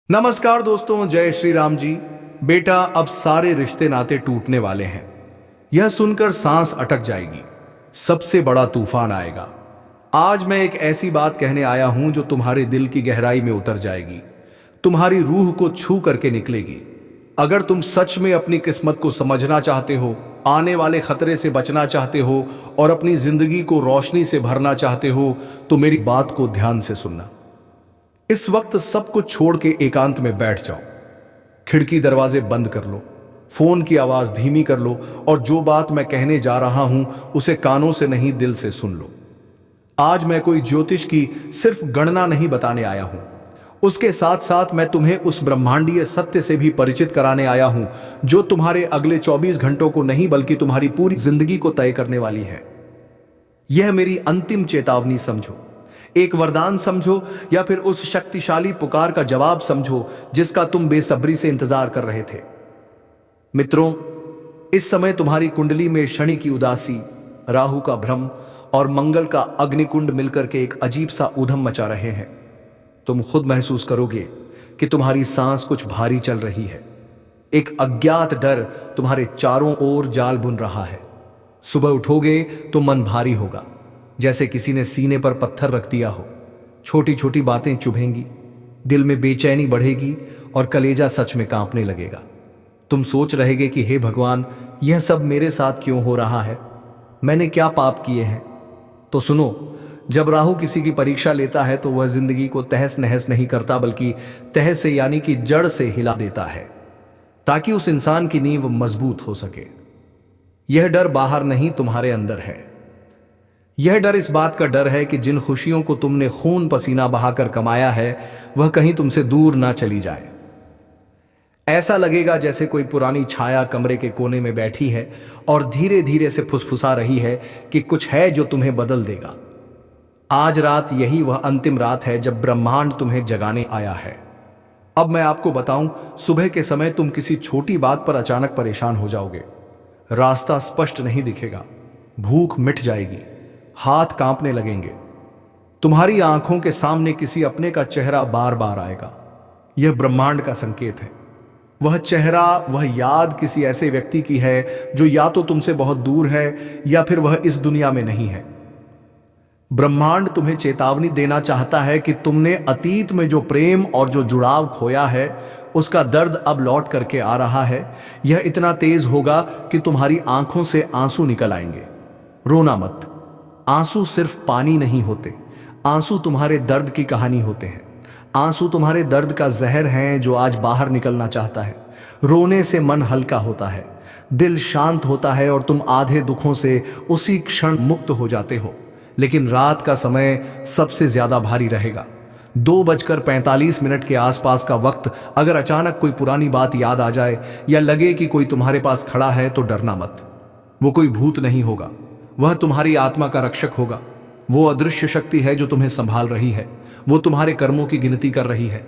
नमस्कार दोस्तों, जय श्री राम जी। बेटा, अब सारे रिश्ते नाते टूटने वाले हैं। यह सुनकर सांस अटक जाएगी। सबसे बड़ा तूफान आएगा। आज मैं एक ऐसी बात कहने आया हूं जो तुम्हारे दिल की गहराई में उतर जाएगी, तुम्हारी रूह को छू करके निकलेगी। अगर तुम सच में अपनी किस्मत को समझना चाहते हो, आने वाले खतरे से बचना चाहते हो और अपनी जिंदगी को रोशनी से भरना चाहते हो, तो मेरी बात को ध्यान से सुनना। इस वक्त सब कुछ छोड़ के एकांत में बैठ जाओ। खिड़की दरवाजे बंद कर लो, फोन की आवाज धीमी कर लो और जो बात मैं कहने जा रहा हूं उसे कानों से नहीं, दिल से सुन लो। आज मैं कोई ज्योतिष की सिर्फ गणना नहीं बताने आया हूं, उसके साथ साथ मैं तुम्हें उस ब्रह्मांडीय सत्य से भी परिचित कराने आया हूं जो तुम्हारे अगले 24 घंटों को नहीं बल्कि तुम्हारी पूरी जिंदगी को तय करने वाली है। यह मेरी अंतिम चेतावनी समझो, एक वरदान समझो या फिर उस शक्तिशाली पुकार का जवाब समझो जिसका तुम बेसब्री से इंतजार कर रहे थे। मित्रों, इस समय तुम्हारी कुंडली में शनि की उदासी, राहु का भ्रम और मंगल का अग्निकुंड मिलकर के एक अजीब सा ऊधम मचा रहे हैं। तुम खुद महसूस करोगे कि तुम्हारी सांस कुछ भारी चल रही है। एक अज्ञात डर तुम्हारे चारों ओर जाल बुन रहा है। सुबह उठोगे तो मन भारी होगा, जैसे किसी ने सीने पर पत्थर रख दिया हो। छोटी छोटी बातें चुभेंगी, दिल में बेचैनी बढ़ेगी और कलेजा सच में कांपने लगेगा। तुम सोच रहेगे कि हे भगवान, यह सब मेरे साथ क्यों हो रहा है? मैंने क्या पाप किए हैं? तो सुनो, जब राहु किसी की परीक्षा लेता है तो वह जिंदगी को तहस नहस नहीं करता, बल्कि तहस से यानी कि जड़ से हिला देता है, ताकि उस इंसान की नींव मजबूत हो सके। यह डर बाहर नहीं, तुम्हारे अंदर है। यह डर इस बात का डर है कि जिन खुशियों को तुमने खून पसीना बहाकर कमाया है वह कहीं तुमसे दूर ना चली जाए। ऐसा लगेगा जैसे कोई पुरानी छाया कमरे के कोने में बैठी है और धीरे धीरे से फुसफुसा रही है कि कुछ है जो तुम्हें बदल देगा। आज रात यही वह अंतिम रात है जब ब्रह्मांड तुम्हें जगाने आया है। अब मैं आपको बताऊं, सुबह के समय तुम किसी छोटी बात पर अचानक परेशान हो जाओगे। रास्ता स्पष्ट नहीं दिखेगा, भूख मिट जाएगी, हाथ कांपने लगेंगे। तुम्हारी आंखों के सामने किसी अपने का चेहरा बार बार आएगा। यह ब्रह्मांड का संकेत है। वह चेहरा, वह याद किसी ऐसे व्यक्ति की है जो या तो तुमसे बहुत दूर है या फिर वह इस दुनिया में नहीं है। ब्रह्मांड तुम्हें चेतावनी देना चाहता है कि तुमने अतीत में जो प्रेम और जो जुड़ाव खोया है उसका दर्द अब लौट करके आ रहा है। यह इतना तेज होगा कि तुम्हारी आंखों से आंसू निकल आएंगे। रोना मत, आंसू सिर्फ पानी नहीं होते, आंसू तुम्हारे दर्द की कहानी होते हैं। आंसू तुम्हारे दर्द का जहर हैं जो आज बाहर निकलना चाहता है। रोने से मन हल्का होता है, दिल शांत होता है और तुम आधे दुखों से उसी क्षण मुक्त हो जाते हो। लेकिन रात का समय सबसे ज्यादा भारी रहेगा। 2:45 के आसपास का वक्त अगर अचानक कोई पुरानी बात याद आ जाए या लगे कि कोई तुम्हारे पास खड़ा है तो डरना मत। वो कोई भूत नहीं होगा, वह तुम्हारी आत्मा का रक्षक होगा। वो अदृश्य शक्ति है जो तुम्हें संभाल रही है। वो तुम्हारे कर्मों की गिनती कर रही है।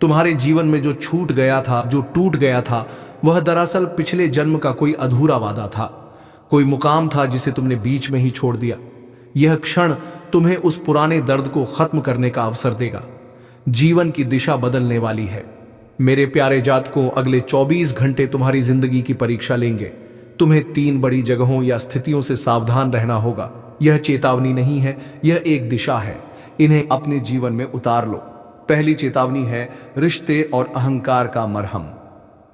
तुम्हारे जीवन में जो छूट गया था, जो टूट गया था, वह दरअसल पिछले जन्म का कोई अधूरा वादा था, कोई मुकाम था जिसे तुमने बीच में ही छोड़ दिया। यह क्षण तुम्हें उस पुराने दर्द को खत्म करने का अवसर देगा। जीवन की दिशा बदलने वाली है। मेरे प्यारे जातकों, अगले 24 घंटे तुम्हारी जिंदगी की परीक्षा लेंगे। तुम्हें 3 बड़ी जगहों या स्थितियों से सावधान रहना होगा। यह चेतावनी नहीं है, यह एक दिशा है। इन्हें अपने जीवन में उतार लो। पहली चेतावनी है रिश्ते और अहंकार का मरहम।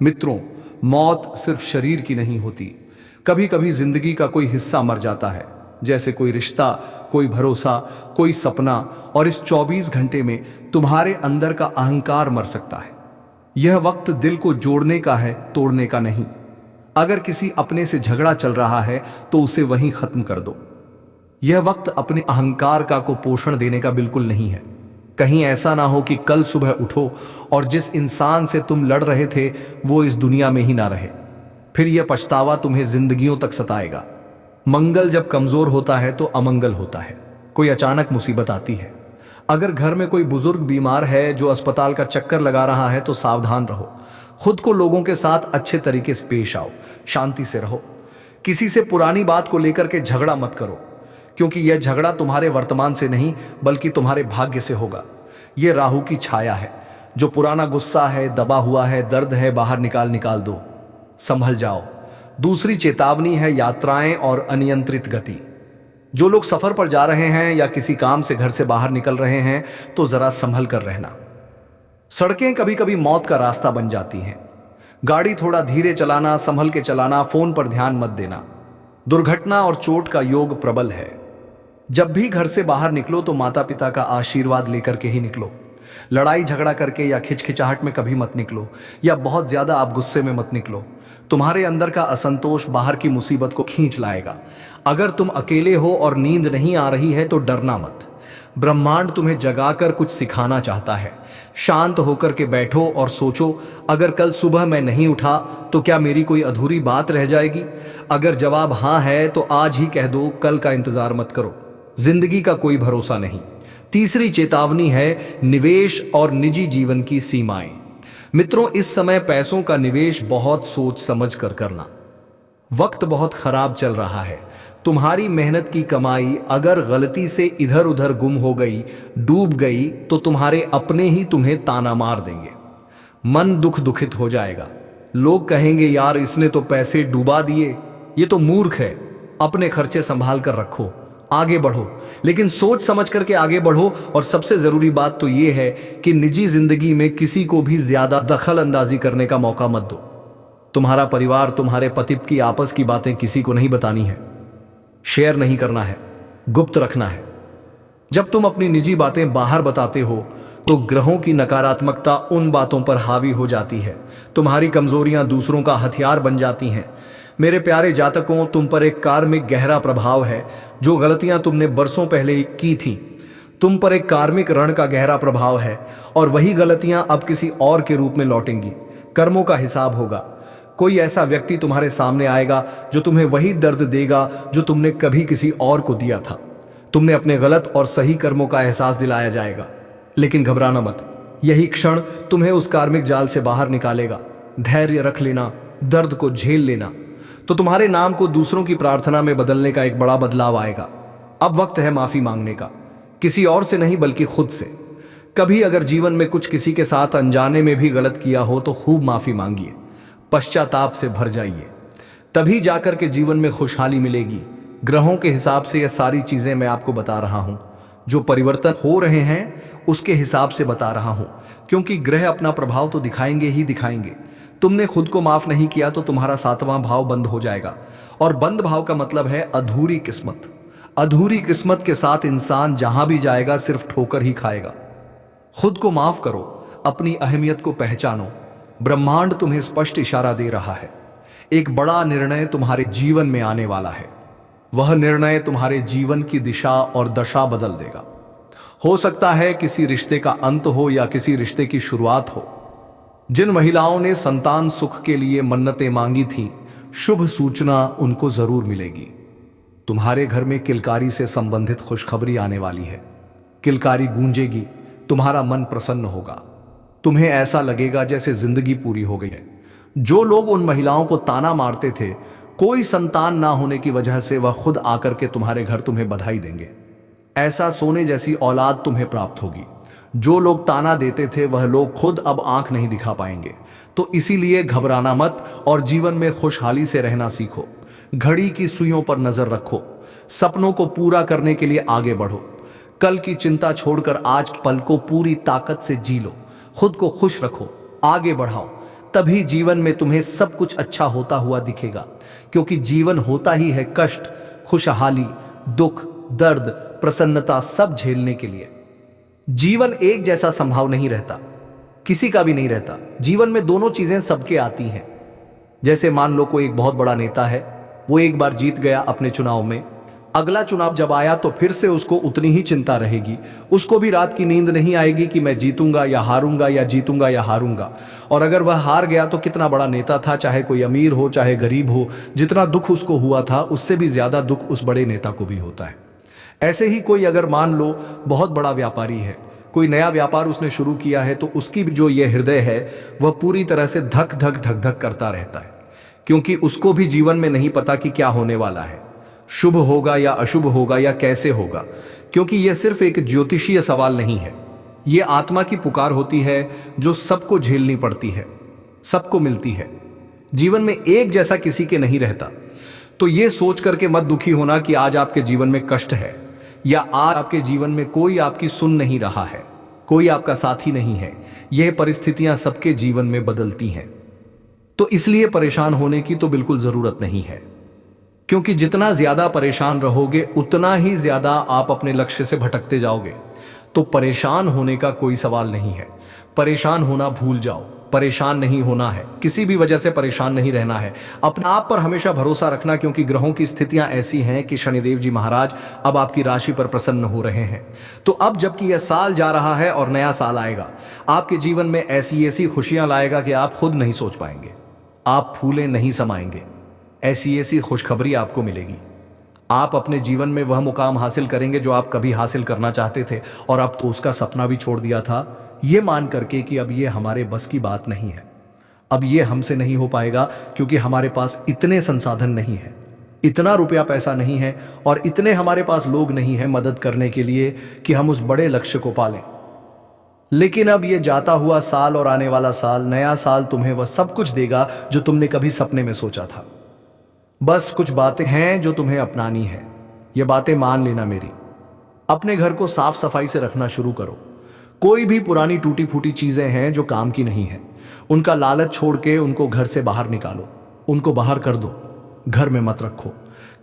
मित्रों, मौत सिर्फ शरीर की नहीं होती। कभी कभी जिंदगी का कोई हिस्सा मर जाता है, जैसे कोई रिश्ता, कोई भरोसा, कोई सपना। और इस 24 घंटे में तुम्हारे अंदर का अहंकार मर सकता है। यह वक्त दिल को जोड़ने का है, तोड़ने का नहीं। अगर किसी अपने से झगड़ा चल रहा है तो उसे वहीं खत्म कर दो। यह वक्त अपने अहंकार का को पोषण देने का बिल्कुल नहीं है। कहीं ऐसा ना हो कि कल सुबह उठो और जिस इंसान से तुम लड़ रहे थे वो इस दुनिया में ही ना रहे। फिर यह पछतावा तुम्हें जिंदगियों तक सताएगा। मंगल जब कमजोर होता है तो अमंगल होता है। कोई अचानक मुसीबत आती है। अगर घर में कोई बुजुर्ग बीमार है जो अस्पताल का चक्कर लगा रहा है तो सावधान रहो। खुद को लोगों के साथ अच्छे तरीके से पेश आओ, शांति से रहो। किसी से पुरानी बात को लेकर के झगड़ा मत करो, क्योंकि यह झगड़ा तुम्हारे वर्तमान से नहीं बल्कि तुम्हारे भाग्य से होगा। यह राहु की छाया है। जो पुराना गुस्सा है, दबा हुआ है, दर्द है, बाहर निकाल दो, संभल जाओ। दूसरी चेतावनी है यात्राएं और अनियंत्रित गति। जो लोग सफर पर जा रहे हैं या किसी काम से घर से बाहर निकल रहे हैं तो जरा संभल कर रहना। सड़कें कभी कभी मौत का रास्ता बन जाती हैं। गाड़ी थोड़ा धीरे चलाना, संभल के चलाना, फोन पर ध्यान मत देना। दुर्घटना और चोट का योग प्रबल है। जब भी घर से बाहर निकलो तो माता पिता का आशीर्वाद लेकर के ही निकलो। लड़ाई झगड़ा करके या खिचखिचाहट में कभी मत निकलो, या बहुत ज्यादा आप गुस्से में मत निकलो। तुम्हारे अंदर का असंतोष बाहर की मुसीबत को खींच लाएगा। अगर तुम अकेले हो और नींद नहीं आ रही है तो डरना मत। ब्रह्मांड तुम्हें जगाकर कुछ सिखाना चाहता है। शांत होकर के बैठो और सोचो, अगर कल सुबह मैं नहीं उठा तो क्या मेरी कोई अधूरी बात रह जाएगी? अगर जवाब हाँ है तो आज ही कह दो, कल का इंतजार मत करो। जिंदगी का कोई भरोसा नहीं। तीसरी चेतावनी है निवेश और निजी जीवन की सीमाएं। मित्रों, इस समय पैसों का निवेश बहुत सोच समझ कर करना। वक्त बहुत खराब चल रहा है। तुम्हारी मेहनत की कमाई अगर गलती से इधर उधर गुम हो गई, डूब गई, तो तुम्हारे अपने ही तुम्हें ताना मार देंगे। मन दुखित हो जाएगा। लोग कहेंगे, यार इसने तो पैसे डुबा दिए, ये तो मूर्ख है। अपने खर्चे संभाल कर रखो, आगे बढ़ो, लेकिन सोच समझ करके आगे बढ़ो। और सबसे जरूरी बात तो यह है कि निजी जिंदगी में किसी को भी ज्यादा दखल अंदाजी करने का मौका मत दो। तुम्हारा परिवार, तुम्हारे पति की आपस की बातें किसी को नहीं बतानी है, शेयर नहीं करना है, गुप्त रखना है। जब तुम अपनी निजी बातें बाहर बताते हो तो ग्रहों की नकारात्मकता उन बातों पर हावी हो जाती है। तुम्हारी कमजोरियां दूसरों का हथियार बन जाती हैं। मेरे प्यारे जातकों, तुम पर एक कार्मिक गहरा प्रभाव है। जो गलतियां तुमने बरसों पहले की थीं, तुम पर एक कार्मिक ऋण का गहरा प्रभाव है, और वही गलतियां अब किसी और के रूप में लौटेंगी। कर्मों का हिसाब होगा। कोई ऐसा व्यक्ति तुम्हारे सामने आएगा जो तुम्हें वही दर्द देगा जो तुमने कभी किसी और को दिया था। तुमने अपने गलत और सही कर्मों का एहसास दिलाया जाएगा, लेकिन घबराना मत। यही क्षण तुम्हें उस कार्मिक जाल से बाहर निकालेगा। धैर्य रख लेना, दर्द को झेल लेना, तो तुम्हारे नाम को दूसरों की प्रार्थना में बदलने का एक बड़ा बदलाव आएगा। अब वक्त है माफी मांगने का, किसी और से नहीं बल्कि खुद से। कभी अगर जीवन में कुछ किसी के साथ अनजाने में भी गलत किया हो तो खूब माफी मांगिए, पश्चाताप से भर जाइए, तभी जाकर के जीवन में खुशहाली मिलेगी। ग्रहों के हिसाब से यह सारी चीजें मैं आपको बता रहा हूं, जो परिवर्तन हो रहे हैं उसके हिसाब से बता रहा हूं, क्योंकि ग्रह अपना प्रभाव तो दिखाएंगे ही दिखाएंगे। तुमने खुद को माफ नहीं किया तो तुम्हारा 7वां भाव बंद हो जाएगा, और बंद भाव का मतलब है अधूरी किस्मत। अधूरी किस्मत के साथ इंसान जहां भी जाएगा सिर्फ ठोकर ही खाएगा। खुद को माफ करो, अपनी अहमियत को पहचानो। ब्रह्मांड तुम्हें स्पष्ट इशारा दे रहा है। एक बड़ा निर्णय तुम्हारे जीवन में आने वाला है। वह निर्णय तुम्हारे जीवन की दिशा और दशा बदल देगा। हो सकता है किसी रिश्ते का अंत हो या किसी रिश्ते की शुरुआत हो। जिन महिलाओं ने संतान सुख के लिए मन्नतें मांगी थीं, शुभ सूचना उनको जरूर मिलेगी। तुम्हारे घर में किलकारी से संबंधित खुशखबरी आने वाली है। किलकारी गूंजेगी, तुम्हारा मन प्रसन्न होगा। तुम्हें ऐसा लगेगा जैसे जिंदगी पूरी हो गई है। जो लोग उन महिलाओं को ताना मारते थे कोई संतान ना होने की वजह से, वह खुद आकर के तुम्हारे घर तुम्हें बधाई देंगे। ऐसा सोने जैसी औलाद तुम्हें प्राप्त होगी। जो लोग ताना देते थे वह लोग खुद अब आंख नहीं दिखा पाएंगे। तो इसीलिए घबराना मत और जीवन में खुशहाली से रहना सीखो। घड़ी की सुइयों पर नजर रखो। सपनों को पूरा करने के लिए आगे बढ़ो। कल की चिंता छोड़कर आज पल को पूरी ताकत से जी लो। खुद को खुश रखो, आगे बढ़ाओ, तभी जीवन में तुम्हें सब कुछ अच्छा होता हुआ दिखेगा। क्योंकि जीवन होता ही है कष्ट, खुशहाली, दुख, दर्द, प्रसन्नता सब झेलने के लिए। जीवन एक जैसा संभव नहीं रहता, किसी का भी नहीं रहता। जीवन में दोनों चीजें सबके आती हैं। जैसे मान लो कोई एक बहुत बड़ा नेता है, वो एक बार जीत गया अपने चुनाव में, अगला चुनाव जब आया तो फिर से उसको उतनी ही चिंता रहेगी। उसको भी रात की नींद नहीं आएगी कि मैं जीतूंगा या हारूंगा या जीतूंगा या हारूंगा। और अगर वह हार गया तो कितना बड़ा नेता था, चाहे कोई अमीर हो चाहे गरीब हो, जितना दुख उसको हुआ था उससे भी ज्यादा दुख उस बड़े नेता को भी होता है। ऐसे ही कोई अगर मान लो बहुत बड़ा व्यापारी है, कोई नया व्यापार उसने शुरू किया है, तो उसकी जो ये हृदय है वह पूरी तरह से धक धक धक धक करता रहता है, क्योंकि उसको भी जीवन में नहीं पता कि क्या होने वाला है, शुभ होगा या अशुभ होगा या कैसे होगा। क्योंकि यह सिर्फ एक ज्योतिषीय सवाल नहीं है, ये आत्मा की पुकार होती है जो सबको झेलनी पड़ती है, सबको मिलती है। जीवन में एक जैसा किसी के नहीं रहता। तो ये सोच करके मत दुखी होना कि आज आपके जीवन में कष्ट है या आज आपके जीवन में कोई आपकी सुन नहीं रहा है, कोई आपका साथी नहीं है। यह परिस्थितियां सबके जीवन में बदलती हैं। तो इसलिए परेशान होने की तो बिल्कुल जरूरत नहीं है, क्योंकि जितना ज्यादा परेशान रहोगे उतना ही ज्यादा आप अपने लक्ष्य से भटकते जाओगे। तो परेशान होने का कोई सवाल नहीं है। परेशान होना भूल जाओ। परेशान नहीं होना है, किसी भी वजह से परेशान नहीं रहना है। अपने आप पर हमेशा भरोसा रखना, क्योंकि ग्रहों की स्थितियां ऐसी हैं कि शनिदेव जी महाराज अब आपकी राशि पर प्रसन्न हो रहे हैं। तो अब जबकि यह साल जा रहा है और नया साल आएगा, आपके जीवन में ऐसी ऐसी खुशियां लाएगा कि आप खुद नहीं सोच पाएंगे। आप फूले नहीं समाएंगे। ऐसी ऐसी खुशखबरी आपको मिलेगी। आप अपने जीवन में वह मुकाम हासिल करेंगे जो आप कभी हासिल करना चाहते थे, और अब तो उसका सपना भी छोड़ दिया था, ये मान करके कि अब ये हमारे बस की बात नहीं है, अब ये हमसे नहीं हो पाएगा, क्योंकि हमारे पास इतने संसाधन नहीं है, इतना रुपया पैसा नहीं है, और इतने हमारे पास लोग नहीं है मदद करने के लिए कि हम उस बड़े लक्ष्य को पालें। लेकिन अब ये जाता हुआ साल और आने वाला साल, नया साल तुम्हें वह सब कुछ देगा जो तुमने कभी सपने में सोचा था। बस कुछ बातें हैं जो तुम्हें अपनानी है। ये बातें मान लेना मेरी। अपने घर को साफ सफाई से रखना शुरू करो। कोई भी पुरानी टूटी फूटी चीजें हैं जो काम की नहीं है, उनका लालच छोड़ के उनको घर से बाहर निकालो, उनको बाहर कर दो, घर में मत रखो।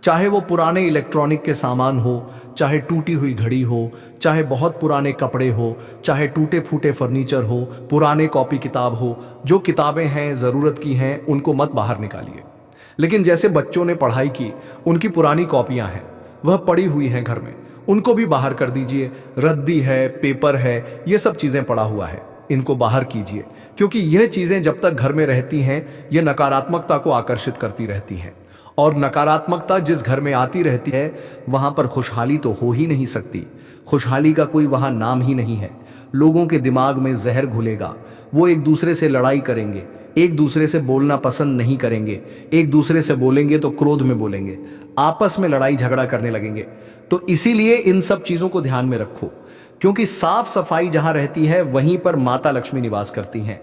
चाहे वो पुराने इलेक्ट्रॉनिक के सामान हो, चाहे टूटी हुई घड़ी हो, चाहे बहुत पुराने कपड़े हो, चाहे टूटे फूटे फर्नीचर हो, पुराने कॉपी किताब हो, जो किताबें हैं ज़रूरत की हैं उनको मत बाहर निकालिए। लेकिन जैसे बच्चों ने पढ़ाई की, उनकी पुरानी कॉपियां हैं, वह पड़ी हुई हैं घर में, उनको भी बाहर कर दीजिए। रद्दी है, पेपर है, ये सब चीज़ें पड़ा हुआ है, इनको बाहर कीजिए, क्योंकि यह चीज़ें जब तक घर में रहती हैं ये नकारात्मकता को आकर्षित करती रहती हैं, और नकारात्मकता जिस घर में आती रहती है वहाँ पर खुशहाली तो हो ही नहीं सकती। खुशहाली का कोई वहाँ नाम ही नहीं है। लोगों के दिमाग में जहर घुलेगा, वो एक दूसरे से लड़ाई करेंगे, एक दूसरे से बोलना पसंद नहीं करेंगे, एक दूसरे से बोलेंगे तो क्रोध में बोलेंगे, आपस में लड़ाई झगड़ा करने लगेंगे। तो इसीलिए इन सब चीज़ों को ध्यान में रखो, क्योंकि साफ सफाई जहाँ रहती है वहीं पर माता लक्ष्मी निवास करती हैं।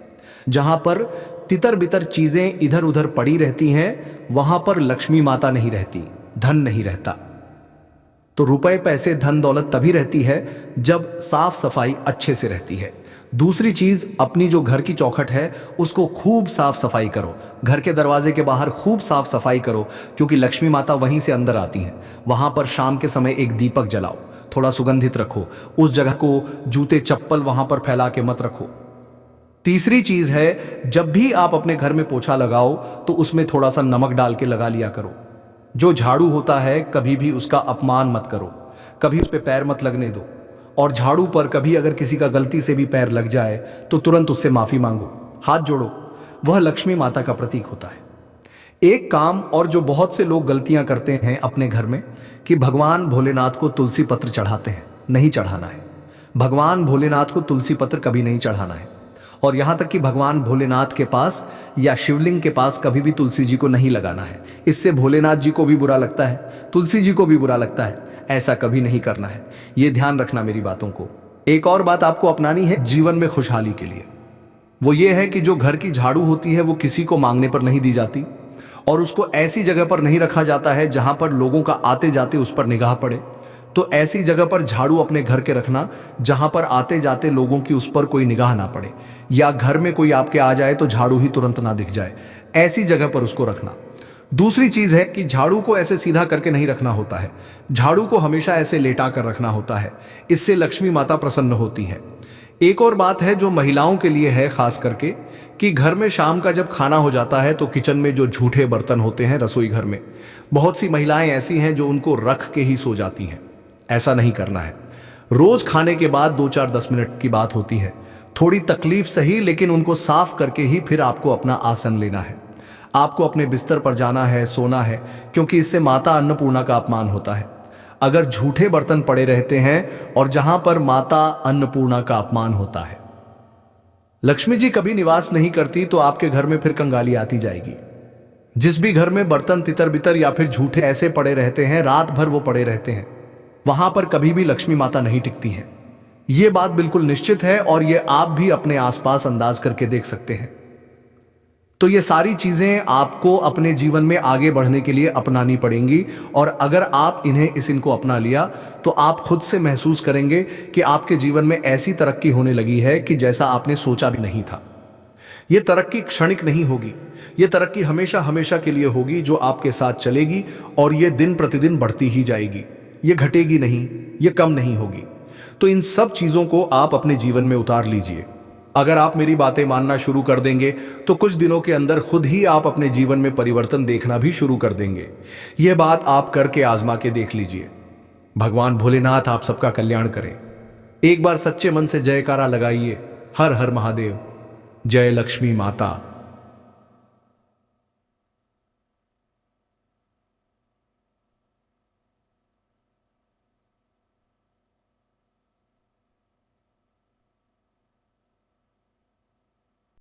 जहाँ पर तितर बितर चीज़ें इधर उधर पड़ी रहती हैं वहाँ पर लक्ष्मी माता नहीं रहती, धन नहीं रहता। तो रुपए पैसे धन दौलत तभी रहती है जब साफ सफाई अच्छे से रहती है। दूसरी चीज, अपनी जो घर की चौखट है उसको खूब साफ सफाई करो। घर के दरवाजे के बाहर खूब साफ सफाई करो, क्योंकि लक्ष्मी माता वहीं से अंदर आती हैं। वहां पर शाम के समय एक दीपक जलाओ, थोड़ा सुगंधित रखो। उस जगह को जूते चप्पल वहां पर फैला के मत रखो। तीसरी चीज है, जब भी आप अपने घर में पोछा लगाओ तो उसमें थोड़ा सा नमक डाल के लगा लिया करो। जो झाड़ू होता है कभी भी उसका अपमान मत करो, कभी उस पर पैर मत लगने दो, और झाड़ू पर कभी अगर किसी का गलती से भी पैर लग जाए तो तुरंत उससे माफी मांगो, हाथ जोड़ो। वह लक्ष्मी माता का प्रतीक होता है। एक काम और जो बहुत से लोग गलतियां करते हैं अपने घर में, कि भगवान भोलेनाथ को तुलसी पत्र चढ़ाते हैं। नहीं चढ़ाना है। भगवान भोलेनाथ को तुलसी पत्र कभी नहीं चढ़ाना है। और यहां तक कि भगवान भोलेनाथ के पास या शिवलिंग के पास कभी भी तुलसी जी को नहीं लगाना है। इससे भोलेनाथ जी को भी बुरा लगता है, तुलसी जी को भी बुरा लगता है। ऐसा कभी नहीं करना है। यह ध्यान रखना मेरी बातों को। एक और बात आपको अपनानी है जीवन में खुशहाली के लिए। वो ये है कि जो घर की झाड़ू होती है वो किसी को मांगने पर नहीं दी जाती, और उसको ऐसी जगह पर नहीं रखा जाता है जहां पर लोगों का आते जाते उस पर निगाह पड़े। तो ऐसी जगह पर झाड़ू अपने घर के रखना जहां पर आते जाते लोगों की उस पर कोई निगाह ना पड़े, या घर में कोई आपके आ जाए तो झाड़ू ही तुरंत ना दिख जाए। ऐसी जगह पर उसको रखना। दूसरी चीज है कि झाड़ू को ऐसे सीधा करके नहीं रखना होता है। झाड़ू को हमेशा ऐसे लेटा कर रखना होता है। इससे लक्ष्मी माता प्रसन्न होती है। एक और बात है जो महिलाओं के लिए है खास करके, कि घर में शाम का जब खाना हो जाता है तो किचन में जो झूठे बर्तन होते हैं रसोई घर में, बहुत सी महिलाएं ऐसी हैं जो उनको रख के ही सो जाती हैं। ऐसा नहीं करना है। रोज खाने के बाद 2-4-10 मिनट की बात होती है, थोड़ी तकलीफ सही, लेकिन उनको साफ करके ही फिर आपको अपना आसन लेना है। आपको अपने बिस्तर पर जाना है, सोना है, क्योंकि इससे माता अन्नपूर्णा का अपमान होता है। अगर झूठे बर्तन पड़े रहते हैं और जहां पर माता अन्नपूर्णा का अपमान होता है, लक्ष्मी जी कभी निवास नहीं करती, तो आपके घर में फिर कंगाली आती जाएगी। जिस भी घर में बर्तन तितर बितर या फिर झूठे ऐसे पड़े रहते हैं, रात भर वो पड़े रहते हैं, वहां पर कभी भी लक्ष्मी माता नहीं टिकती हैं। ये बात बिल्कुल निश्चित है और ये आप भी अपने आसपास अंदाज करके देख सकते हैं। तो ये सारी चीजें आपको अपने जीवन में आगे बढ़ने के लिए अपनानी पड़ेंगी और अगर आप इनको अपना लिया तो आप खुद से महसूस करेंगे कि आपके जीवन में ऐसी तरक्की होने लगी है कि जैसा आपने सोचा भी नहीं था। ये तरक्की क्षणिक नहीं होगी, ये तरक्की हमेशा हमेशा के लिए होगी जो आपके साथ चलेगी और ये दिन प्रतिदिन बढ़ती ही जाएगी। ये घटेगी नहीं, ये कम नहीं होगी। तो इन सब चीजों को आप अपने जीवन में उतार लीजिए। अगर आप मेरी बातें मानना शुरू कर देंगे तो कुछ दिनों के अंदर खुद ही आप अपने जीवन में परिवर्तन देखना भी शुरू कर देंगे। यह बात आप करके आजमा के देख लीजिए। भगवान भोलेनाथ आप सबका कल्याण करें। एक बार सच्चे मन से जयकारा लगाइए। हर हर महादेव। जय लक्ष्मी माता।